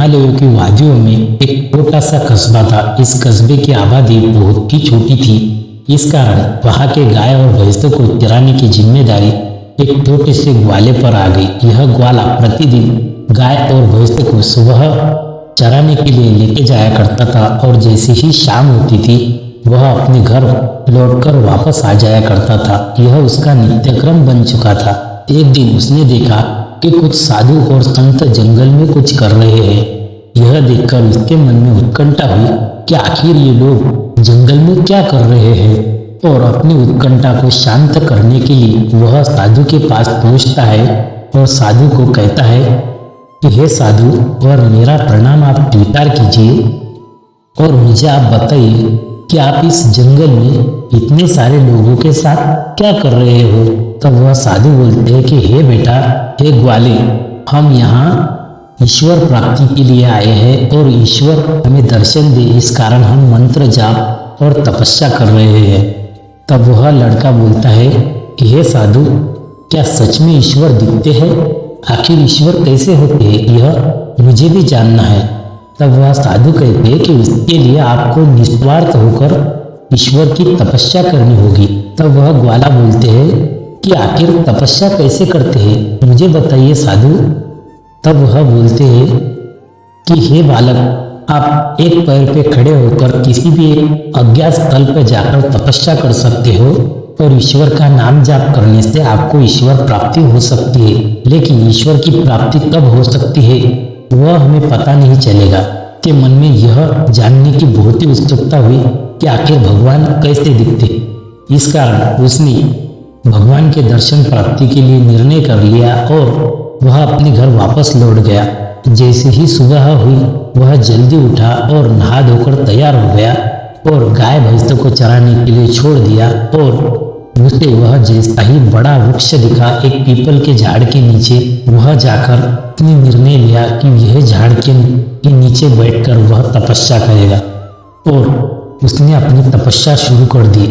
हिमालयों की वादियों में एक छोटा सा कस्बा था। इस कस्बे की आबादी बहुत ही छोटी थी। इस कारण वहां के गाय और भैंसों को चराने की जिम्मेदारी एक छोटे से ग्वाले पर आ गई। यह ग्वाला प्रतिदिन गाय और भैंसों को सुबह चराने के लिए लेके जाया करता था और जैसे ही शाम होती थी वह अपने घर लौटकर वापस आ जाया करता था। यह उसका नित्यक्रम बन चुका था। एक दिन उसने देखा कि कुछ साधु और संत जंगल में कुछ कर रहे हैं। यह देखकर उसके मन में उत्कंठा हुई कि आखिर ये लोग जंगल में क्या कर रहे हैं। और अपनी उत्कंठा को शांत करने के लिए वह साधु के पास पहुंचता है और साधु को कहता है कि हे साधु, और मेरा प्रणाम आप स्वीकार कीजिए और मुझे आप बताइए कि आप इस जंगल में इतने सारे लोगों के साथ क्या कर रहे हो। तब वह साधु बोलते हैं कि हे बेटा, हे ग्वाले, हम यहाँ ईश्वर प्राप्ति के लिए आए हैं और ईश्वर हमें दर्शन दे, इस कारण हम मंत्र जाप और तपस्या कर रहे हैं। तब वह लड़का बोलता है कि हे साधु, क्या सच में ईश्वर दिखते हैं? आखिर ईश्वर कैसे होते हैं, यह मुझे भी जानना है। तब वह साधु कहते हैं कि उसके लिए आपको निस्वार्थ होकर ईश्वर की तपस्या करनी होगी। तब वह ग्वाला बोलते हैं कि आखिर तपस्या कैसे करते हैं, मुझे बताइए साधु। तब वह बोलते हैं कि हे बालक, आप एक पैर पे खड़े होकर किसी भी अज्ञात स्थल पर जाकर तपस्या कर सकते हो और ईश्वर का नाम जाप करने से आपको ईश्वर प्राप्ति हो सकती है। लेकिन ईश्वर की प्राप्ति कब हो सकती है वह हमें पता नहीं चलेगा। के मन में यह जानने की बहुत ही उत्सुकता हुई कि आखिर भगवान कैसे दिखते। इस कारण उसने भगवान के दर्शन प्राप्ति के लिए निर्णय कर लिया और वह अपने घर वापस लौट गया। जैसे ही सुबह हुई वह जल्दी उठा और नहा धोकर तैयार हो गया और गाय भैंसों को चराने के लिए छोड़ दिया। और उसे वह जैसा ही बड़ा वृक्ष दिखा, एक पीपल के झाड़ के नीचे, वह जाकर अपने निर्णय लिया कि यह झाड़ के नीचे बैठकर वह तपस्या करेगा और उसने अपनी तपस्या शुरू कर दी।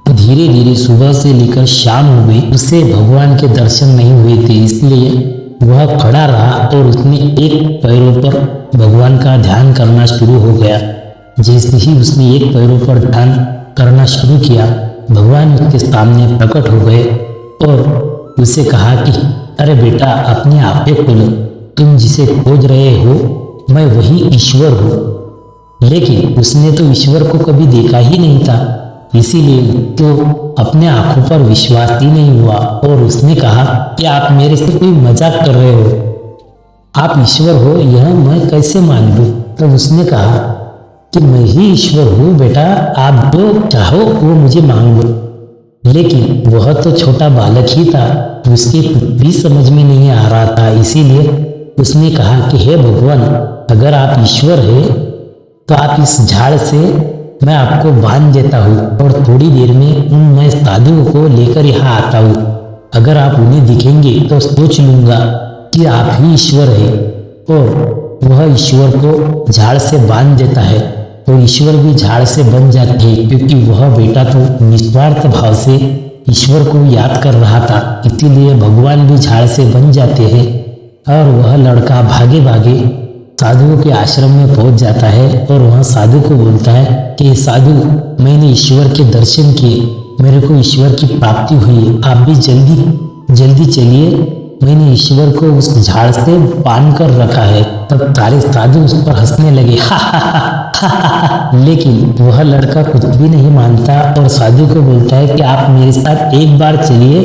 धीरे धीरे सुबह से लेकर शाम हो गई, उसे भगवान के दर्शन नहीं हुए थे, इसलिए वह खड़ा रहा और उसने एक पैरों पर भगवान का ध्यान करना शुरू हो गया। जैसे ही उसने एक पैरों पर ध्यान करना शुरू किया, भगवान उसके सामने प्रकट हो गए और उसे कहा कि अरे बेटा, अपनी आंखें खोलो, तुम जिसे खोज रहे हो मैं वही ईश्वर हूँ। लेकिन उसने तो ईश्वर को कभी देखा ही नहीं था, इसीलिए तो अपने आंखों पर विश्वास ही नहीं हुआ और उसने कहा कि आप मेरे से कोई मजाक कर रहे हो, आप ईश्वर हो यह मैं कैसे मान लूं। तब उसने कहा कि मैं ही ईश्वर हूँ बेटा, आप जो चाहो वो मुझे मांग लो। लेकिन वह तो छोटा बालक ही था, उसके कुछ भी समझ में नहीं आ रहा था, इसीलिए उसने कहा कि हे भगवान, अगर आप ईश्वर है तो आप इस झाड़ से मैं आपको बांध देता हूँ और थोड़ी देर में मैं साधुओं को लेकर यहाँ आता हूँ। अगर आप उन्हें दिखेंगे तो सोच लूंगा कि आप ही ईश्वर है। और वह ईश्वर को झाड़ से बांध देता है और ईश्वर भी झाड़ से बन जाते हैं, क्योंकि वह बेटा तो निस्वार्थ भाव से ईश्वर को याद कर रहा था, इसीलिए भगवान भी झाड़ से बन जाते हैं। और वह लड़का भागे भागे साधुओं के आश्रम में पहुंच जाता है और वह साधु को बोलता है कि साधु, मैंने ईश्वर के दर्शन किए, मेरे को ईश्वर की प्राप्ति हुई, आप भी जल्दी जल्दी चलिए, मैंने ईश्वर को उस झाड़ से बांध कर रखा है। तब सारे साधु उस पर हंसने लगे, हा हा हा हा। लेकिन वह लड़का कुछ भी नहीं मानता और साधु को बोलता है कि आप मेरे साथ एक बार चलिए,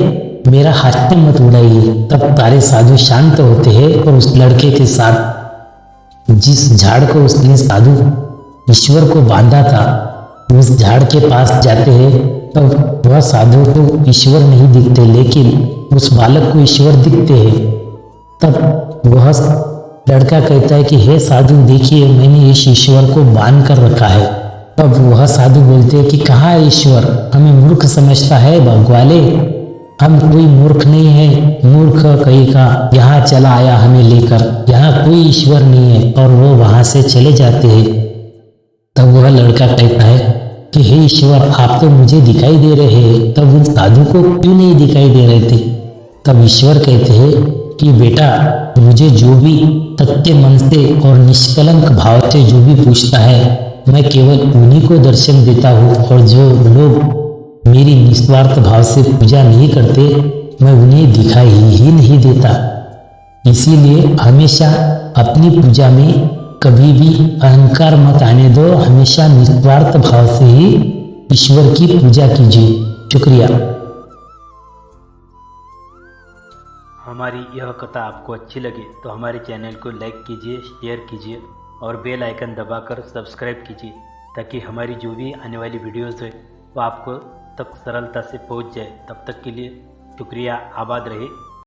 मेरा हास्य मत उड़ाइए। तब सारे साधु शांत होते हैं और उस लड़के के साथ जिस झाड़ को उसने साधु ईश्वर को बांधा था उस झाड़ के पास जाते हैं। तब वह साधु को ईश्वर नहीं दिखते, लेकिन उस बालक को ईश्वर दिखते हैं। तब वह लड़का कहता है कि हे साधु, देखिए मैंने इस ईश्वर को बांध कर रखा है। तब वह साधु बोलते हैं कि कहाँ है ईश्वर, हमें मूर्ख समझता है ग्वाले, हम कोई मूर्ख नहीं है, मूर्ख कहीं का यहाँ चला आया हमें लेकर, यहाँ कोई ईश्वर नहीं है। और वो वहां से चले जाते हैं। तब वह लड़का कहता है कि हे ईश्वर, आप तो मुझे दिखाई दे रहे हैं, तब उन साधु को क्यों नहीं दिखाई दे रहे थे। तब ईश्वर कहते हैं कि बेटा, मुझे जो भी सत्य मन से और निष्कलंक भाव से जो भी पूछता है, मैं केवल उन्हीं को दर्शन देता हूँ, और जो लोग मेरी निस्वार्थ भाव से पूजा नहीं करते, मैं उन्हें दिखाई ही नहीं देता। इसीलिए हमेशा अपनी पूजा में कभी भी अहंकार मत आने दो, हमेशा निस्वार्थ भाव से ही ईश्वर की पूजा कीजिए। शुक्रिया। हमारी यह कथा आपको अच्छी लगे तो हमारे चैनल को लाइक कीजिए, शेयर कीजिए और बेल आइकन दबाकर सब्सक्राइब कीजिए, ताकि हमारी जो भी आने वाली वीडियोज़ है वो आपको तक सरलता से पहुंच जाए। तब तक के लिए शुक्रिया। आबाद रहे।